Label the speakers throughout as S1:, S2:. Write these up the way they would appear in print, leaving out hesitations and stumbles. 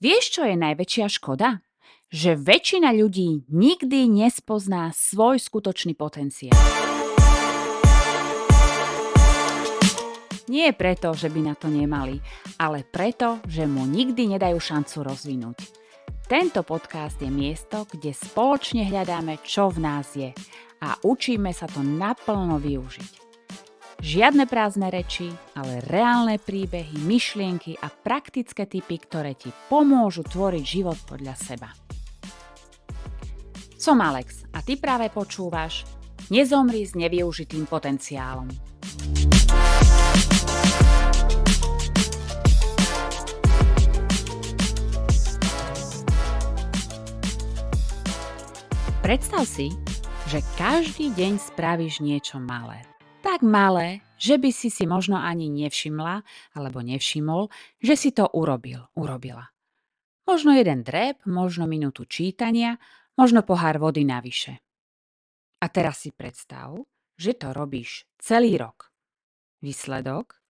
S1: Vieš, čo je najväčšia škoda? Že väčšina ľudí nikdy nespozná svoj skutočný potenciál. Nie preto, že by na to nemali, ale preto, že mu nikdy nedajú šancu rozvinúť. Tento podcast je miesto, kde spoločne hľadáme, čo v nás je a učíme sa to naplno využiť. Žiadne prázdne reči, ale reálne príbehy, myšlienky a praktické tipy, ktoré ti pomôžu tvoriť život podľa seba. Som Alex a ty práve počúvaš Nezomri s nevyužitým potenciálom. Predstav si, že každý deň spravíš niečo malé. Tak malé, že by si možno ani nevšimla alebo nevšimol, že si to urobila. Možno jeden drép, možno minútu čítania, možno pohár vody navyše. A teraz si predstav, že to robíš celý rok. Výsledok?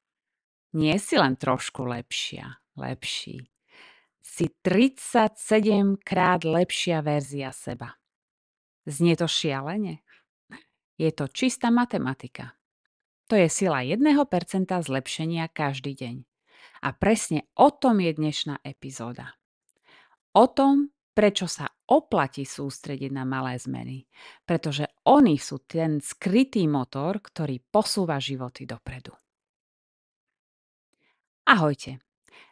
S1: Nie si len trošku lepší. Si 37 krát lepšia verzia seba. Znie to šialene? Je to čistá matematika. To je sila 1% zlepšenia každý deň. A presne o tom je dnešná epizóda. O tom, prečo sa oplatí sústrediť na malé zmeny. Pretože oni sú ten skrytý motor, ktorý posúva životy dopredu. Ahojte,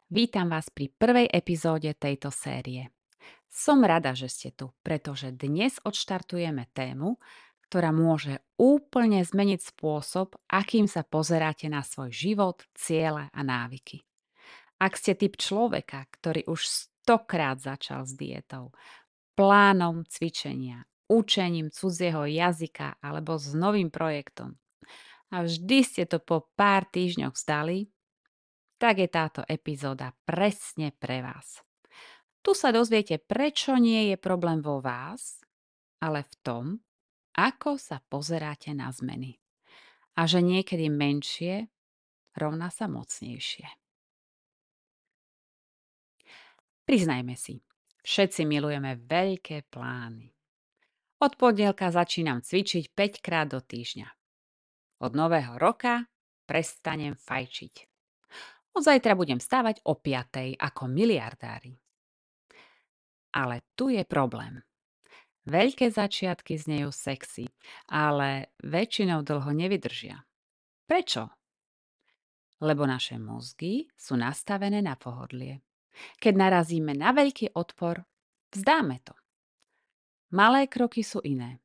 S1: vítam vás pri prvej epizóde tejto série. Som rada, že ste tu, pretože dnes odštartujeme tému, ktorá môže úplne zmeniť spôsob, akým sa pozeráte na svoj život, ciele a návyky. Ak ste typ človeka, ktorý už 100-krát začal s dietou, plánom cvičenia, učením cudzieho jazyka alebo s novým projektom a vždy ste to po pár týždňoch vzdali, tak je táto epizóda presne pre vás. Tu sa dozviete, prečo nie je problém vo vás, ale v tom, ako sa pozeráte na zmeny. A že niekedy menšie rovná sa mocnejšie. Priznajme si, všetci milujeme veľké plány. Od pondelka začínam cvičiť 5 krát do týždňa. Od nového roka prestanem fajčiť. Od zajtra budem stávať o 5:00 ako miliardári. Ale tu je problém. Veľké začiatky znejú sexy, ale väčšinou dlho nevydržia. Prečo? Lebo naše mozgy sú nastavené na pohodlie. Keď narazíme na veľký odpor, vzdáme to. Malé kroky sú iné.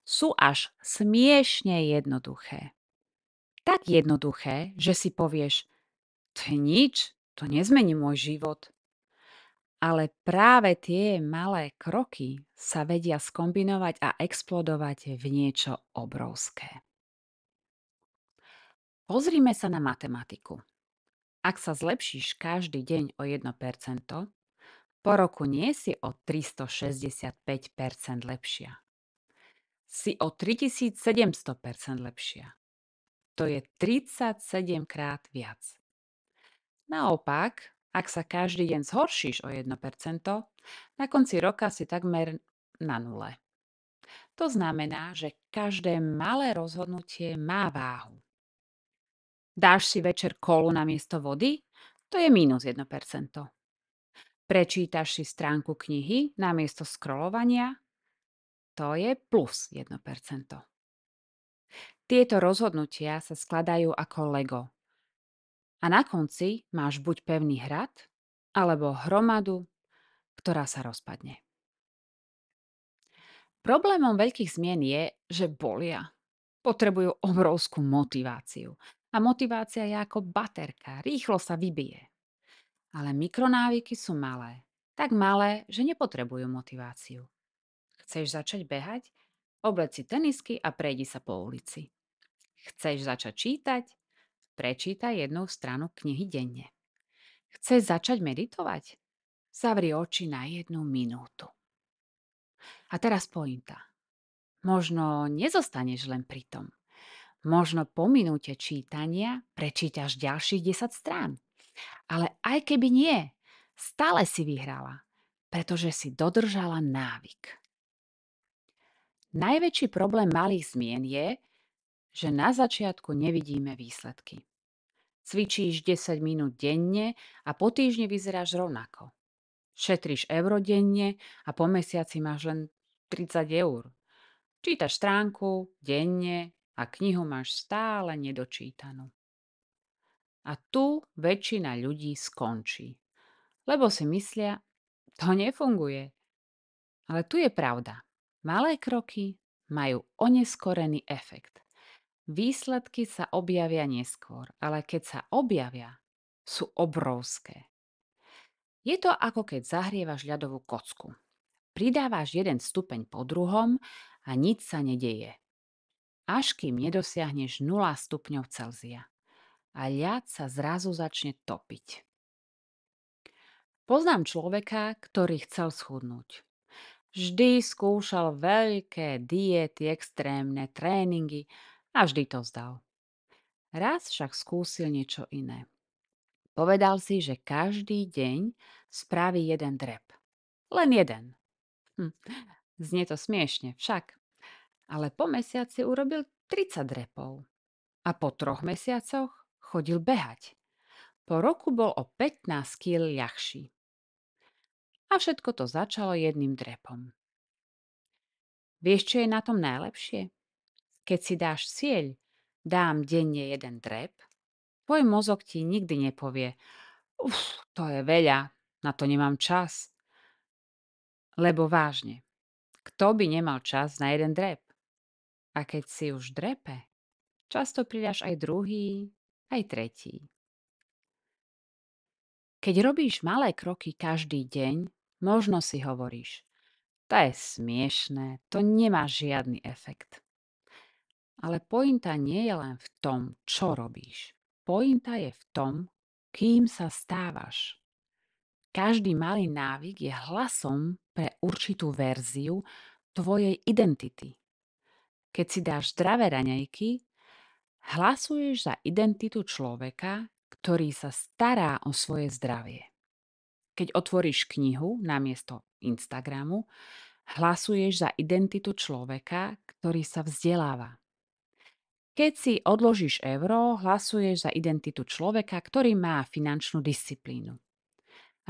S1: Sú až smiešne jednoduché. Tak jednoduché, že si povieš, to je nič, to nezmení môj život. Ale práve tie malé kroky sa vedia skombinovať a explodovať v niečo obrovské. Pozrime sa na matematiku. Ak sa zlepšíš každý deň o 1%, po roku nie si o 365% lepšia. Si o 3700% lepšia. To je 37 krát viac. Naopak, ak sa každý deň zhoršíš o 1%, na konci roka si takmer na nule. To znamená, že každé malé rozhodnutie má váhu. Dáš si večer kolu namiesto vody? To je minus 1%. Prečítaš si stránku knihy namiesto scrollovania? To je plus 1%. Tieto rozhodnutia sa skladajú ako Lego. A na konci máš buď pevný hrad, alebo hromadu, ktorá sa rozpadne. Problémom veľkých zmien je, že bolia. Potrebujú obrovskú motiváciu. A motivácia je ako baterka, rýchlo sa vybije. Ale mikronávyky sú malé. Tak malé, že nepotrebujú motiváciu. Chceš začať behať? Oblec si tenisky a prejdi sa po ulici. Chceš začať čítať? Prečítaj jednu stranu knihy denne. Chceš začať meditovať? Zavri oči na 1 minútu. A teraz pointa. Možno nezostaneš len pri tom. Možno po minúte čítania prečítaš ďalších 10 strán. Ale aj keby nie, Stále si vyhrala, pretože si dodržala návyk. Najväčší problém malých zmien je, že na začiatku nevidíme výsledky. Cvičíš 10 minút denne a po týždni vyzeráš rovnako. Šetríš euro denne a po mesiaci máš len 30 eur. Čítaš stránku denne a knihu máš stále nedočítanú. A tu väčšina ľudí skončí, lebo si myslia, to nefunguje. Ale tu je pravda. Malé kroky majú oneskorený efekt. Výsledky sa objavia neskôr, ale keď sa objavia, sú obrovské. Je to ako keď zahrievaš ľadovú kocku. Pridávaš jeden stupeň po druhom a nič sa nedeje. Až kým nedosiahneš 0 stupňov Celzia. A ľad sa zrazu začne topiť. Poznám človeka, ktorý chcel schudnúť. Vždy skúšal veľké diety, extrémne tréningy a vždy to vzdal. Raz však skúsil niečo iné. Povedal si, že každý deň spraví jeden drep. Len jeden. Hm. Znie to smiešne, však. Ale po mesiaci urobil 30 drepov. A po 3 mesiacoch chodil behať. Po roku bol o 15 kg ľahší. A všetko to začalo jedným drepom. Vieš, čo je na tom najlepšie? Keď si dáš cieľ, dám denne jeden drep, tvoj mozog ti nikdy nepovie, to je veľa, na to nemám čas. Lebo vážne, kto by nemal čas na jeden drep? A keď si už drepe, často pridáš aj druhý, aj tretí. Keď robíš malé kroky každý deň, možno si hovoríš, to je smiešné, to nemá žiadny efekt. Ale pointa nie je len v tom, čo robíš. Pointa je v tom, kým sa stávaš. Každý malý návyk je hlasom pre určitú verziu tvojej identity. Keď si dáš zdravé raňajky, hlasuješ za identitu človeka, ktorý sa stará o svoje zdravie. Keď otvoríš knihu namiesto Instagramu, hlasuješ za identitu človeka, ktorý sa vzdeláva. Keď si odložíš euro, hlasuješ za identitu človeka, ktorý má finančnú disciplínu.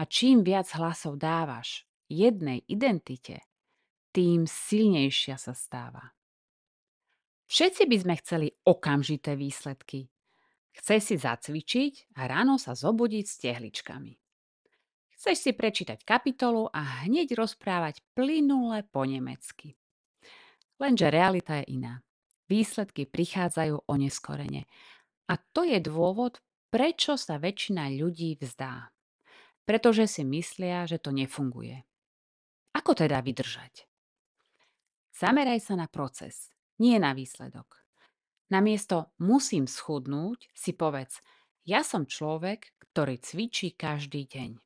S1: A čím viac hlasov dávaš jednej identite, tým silnejšia sa stáva. Všetci by sme chceli okamžité výsledky. Chceš si zacvičiť a ráno sa zobudiť s tehličkami. Chceš si prečítať kapitolu a hneď rozprávať plynule po nemecky. Lenže realita je iná. Výsledky prichádzajú oneskorene. A to je dôvod, prečo sa väčšina ľudí vzdá. Pretože si myslia, že to nefunguje. Ako teda vydržať? Zameraj sa na proces, nie na výsledok. Namiesto musím schudnúť si povedz, ja som človek, ktorý cvičí každý deň.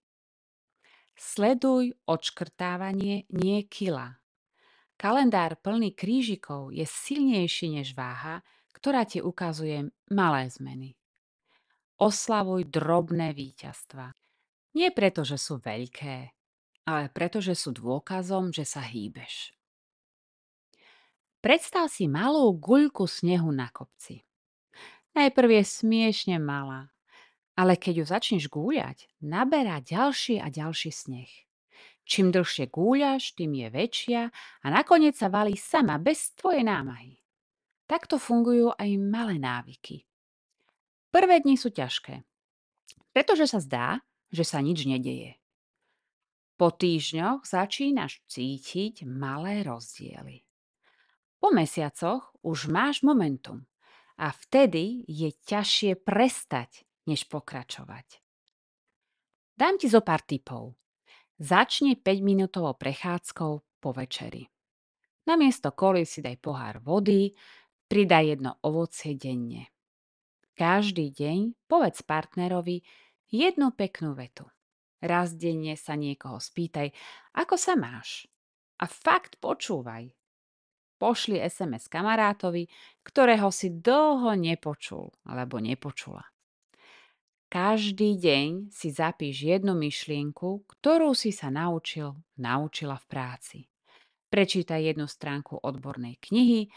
S1: Sleduj odškrtávanie, nie kila. Kalendár plný krížikov je silnejší než váha, ktorá ti ukazuje malé zmeny. Oslavuj drobné víťazstva. Nie preto, že sú veľké, ale preto, že sú dôkazom, že sa hýbeš. Predstav si malú guľku snehu na kopci. Najprv je smiešne malá, ale keď ju začneš gúľať, naberá ďalší a ďalší sneh. Čím dlhšie gúľaš, tým je väčšia a nakoniec sa valí sama bez tvojej námahy. Takto fungujú aj malé návyky. Prvé dni sú ťažké, pretože sa zdá, že sa nič nedeje. Po týždňoch začínaš cítiť malé rozdiely. Po mesiacoch už máš momentum a vtedy je ťažšie prestať, než pokračovať. Dám ti zo pár tipov. Začni 5-minútovou prechádzkou po večeri. Namiesto koly si daj pohár vody, pridaj jedno ovocie denne. Každý deň povedz partnerovi jednu peknú vetu. Raz denne sa niekoho spýtaj, ako sa máš. A fakt počúvaj. Pošli SMS kamarátovi, ktorého si dlho nepočul alebo nepočula. Každý deň si zapíš jednu myšlienku, ktorú si sa naučila v práci. Prečítaj jednu stránku odbornej knihy,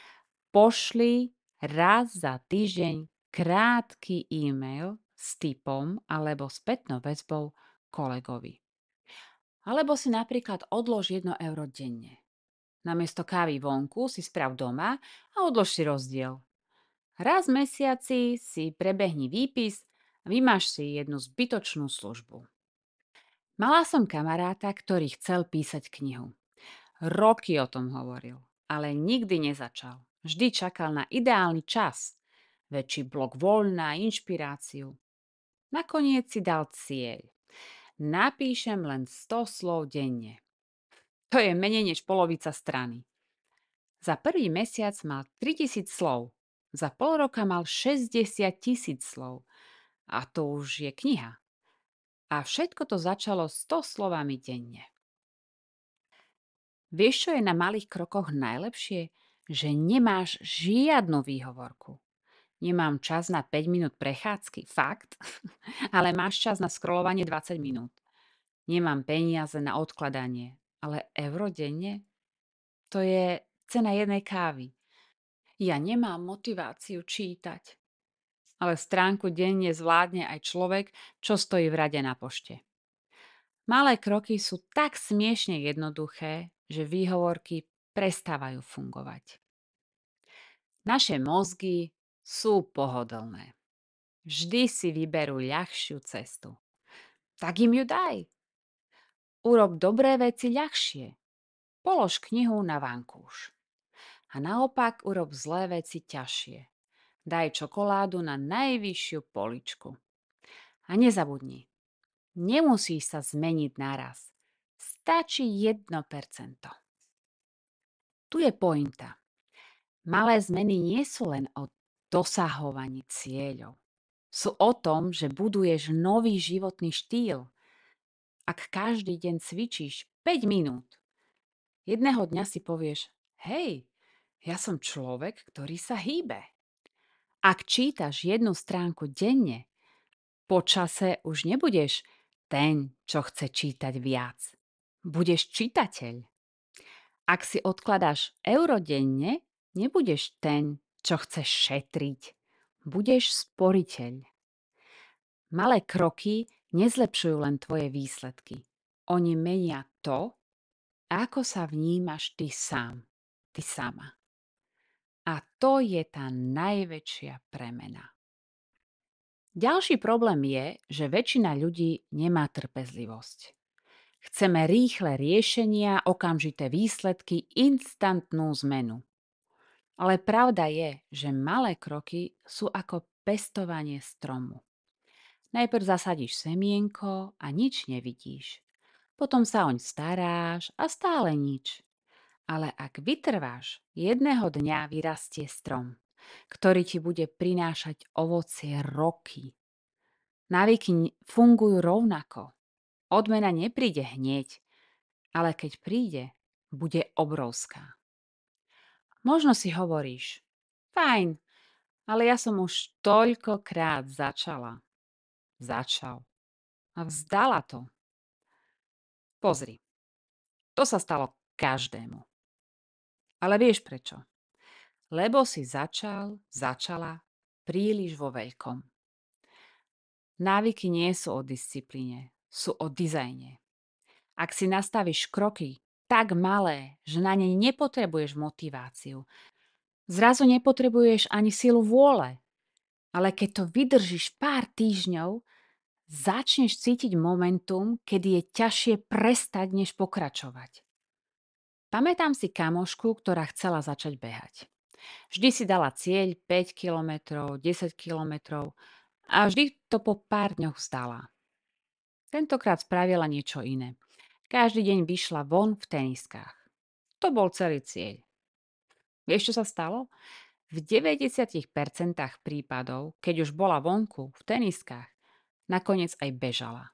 S1: pošli raz za týždeň krátky e-mail s tipom alebo spätnou väzbou kolegovi. Alebo si napríklad odlož 1 euro denne. Namiesto kávy vonku si sprav doma a odlož si rozdiel. Raz v mesiaci si prebehni výpis a vymáš si jednu zbytočnú službu. Mala som kamaráta, ktorý chcel písať knihu. Roky o tom hovoril, ale nikdy nezačal. Vždy čakal na ideálny čas. Väčší blok voľna, inšpiráciu. Nakoniec si dal cieľ. Napíšem len 100 slov denne. To je menej než polovica strany. Za prvý mesiac mal 3000 slov. Za pol roka mal 60 000 slov. A to už je kniha. A všetko to začalo 100 slovami denne. Vieš, čo je na malých krokoch najlepšie? Že nemáš žiadnu výhovorku. Nemám čas na 5 minút prechádzky, fakt, ale máš čas na scrollovanie 20 minút. Nemám peniaze na odkladanie, ale euro denne? To je cena jednej kávy. Ja nemám motiváciu čítať, ale stránku denne zvládne aj človek, čo stojí v rade na pošte. Malé kroky sú tak smiešne jednoduché, že výhovorky prestávajú fungovať. Naše mozgy sú pohodlné. Vždy si vyberú ľahšiu cestu. Tak im ju daj. Urob dobré veci ľahšie. Polož knihu na vankúš. A naopak urob zlé veci ťažšie. Daj čokoládu na najvyššiu poličku. A nezabudni, nemusíš sa zmeniť naraz. Stačí 1%. Tu je pointa. Malé zmeny nie sú len o dosahovaní cieľov. Sú o tom, že buduješ nový životný štýl. Ak každý deň cvičíš 5 minút, jedného dňa si povieš, hej, ja som človek, ktorý sa hýbe. Ak čítaš jednu stránku denne, po čase už nebudeš ten, čo chce čítať viac. Budeš čitateľ. Ak si odkladáš euro denne, nebudeš ten, čo chce šetriť. Budeš sporiteľ. Malé kroky nezlepšujú len tvoje výsledky. Oni menia to, ako sa vnímaš ty sám, ty sama. A to je tá najväčšia premena. Ďalší problém je, že väčšina ľudí nemá trpezlivosť. Chceme rýchle riešenia, okamžité výsledky, instantnú zmenu. Ale pravda je, že malé kroky sú ako pestovanie stromu. Najprv zasadíš semienko a nič nevidíš. Potom sa oň staráš a stále nič. Ale ak vytrváš, jedného dňa vyrastie strom, ktorý ti bude prinášať ovocie roky. Návyky fungujú rovnako. Odmena nepríde hneď, ale keď príde, bude obrovská. Možno si hovoríš, fajn, ale ja som už toľkokrát začal a vzdala to. Pozri, to sa stalo každému. Ale vieš prečo? Lebo si začala príliš vo veľkom. Návyky nie sú o disciplíne, sú o dizajne. Ak si nastavíš kroky tak malé, že na ne nepotrebuješ motiváciu, zrazu nepotrebuješ ani silu vôle, ale keď to vydržíš pár týždňov, začneš cítiť momentum, kedy je ťažšie prestať, než pokračovať. Pamätám si kamošku, ktorá chcela začať behať. Vždy si dala cieľ 5 kilometrov, 10 kilometrov a vždy to po pár dňoch vzdala. Tentokrát spravila niečo iné. Každý deň vyšla von v teniskách. To bol celý cieľ. Vieš, čo sa stalo? V 90% prípadov, keď už bola vonku v teniskách, nakoniec aj bežala.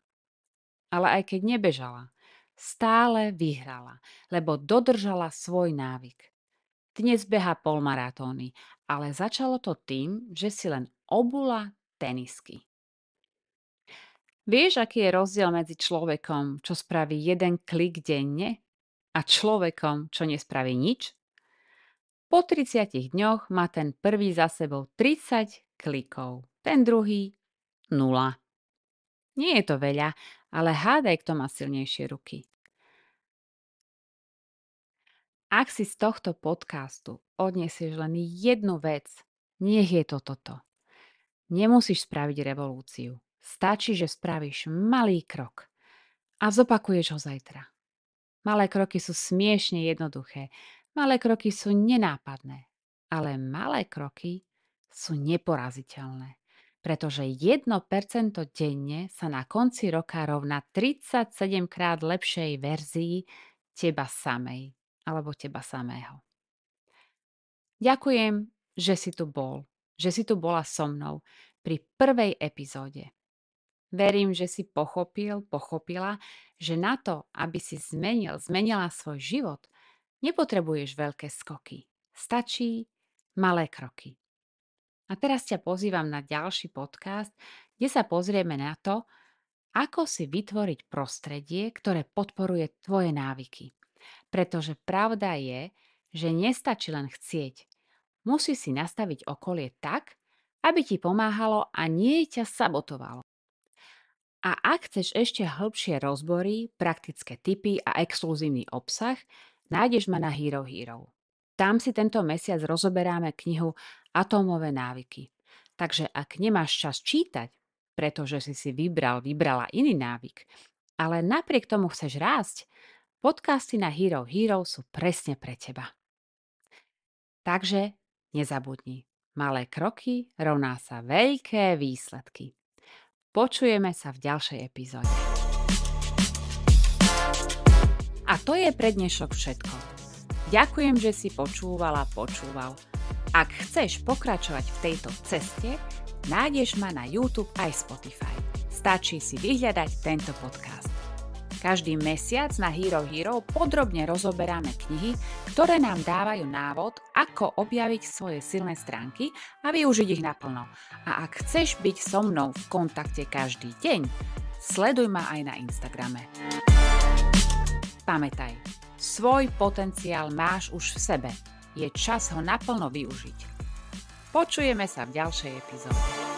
S1: Ale aj keď nebežala, stále vyhrala, lebo dodržala svoj návyk. Dnes beha polmaratóny, ale začalo to tým, že si len obula tenisky. Vieš, aký je rozdiel medzi človekom, čo spraví jeden klik denne a človekom, čo nespraví nič? Po 30 dňoch má ten prvý za sebou 30 klikov, ten druhý 0. Nie je to veľa, ale hádaj, kto má silnejšie ruky. Ak si z tohto podcastu odniesieš len jednu vec, nech je to toto. Nemusíš spraviť revolúciu. Stačí, že spravíš malý krok a zopakuješ ho zajtra. Malé kroky sú smiešne jednoduché. Malé kroky sú nenápadné. Ale malé kroky sú neporaziteľné. Pretože 1% denne sa na konci roka rovná 37 krát lepšej verzii teba samej alebo teba samého. Ďakujem, že si tu bol, že si tu bola so mnou pri prvej epizóde. Verím, že si pochopila, že na to, aby si zmenila svoj život, nepotrebuješ veľké skoky. Stačí malé kroky. A teraz ťa pozývam na ďalší podcast, kde sa pozrieme na to, ako si vytvoriť prostredie, ktoré podporuje tvoje návyky. Pretože pravda je, že nestačí len chcieť. Musí si nastaviť okolie tak, aby ti pomáhalo a nie ťa sabotovalo. A ak chceš ešte hĺbšie rozbory, praktické tipy a exkluzívny obsah, nájdeš ma na Hero Hero. Tam si tento mesiac rozoberáme knihu Atómové návyky. Takže ak nemáš čas čítať, pretože si vybrala iný návyk, ale napriek tomu chceš rásť, podcasty na Hero Hero sú presne pre teba. Takže nezabudni, malé kroky rovná sa veľké výsledky. Počujeme sa v ďalšej epizóde. A to je pre dnešok všetko. Ďakujem, že si počúval. Ak chceš pokračovať v tejto ceste, nájdeš ma na YouTube aj Spotify. Stačí si vyhľadať tento podcast. Každý mesiac na Hero Hero podrobne rozoberáme knihy, ktoré nám dávajú návod, ako objaviť svoje silné stránky a využiť ich naplno. A ak chceš byť so mnou v kontakte každý deň, sleduj ma aj na Instagrame. Pamätaj, svoj potenciál máš už v sebe. Je čas ho naplno využiť. Počujeme sa v ďalšej epizóde.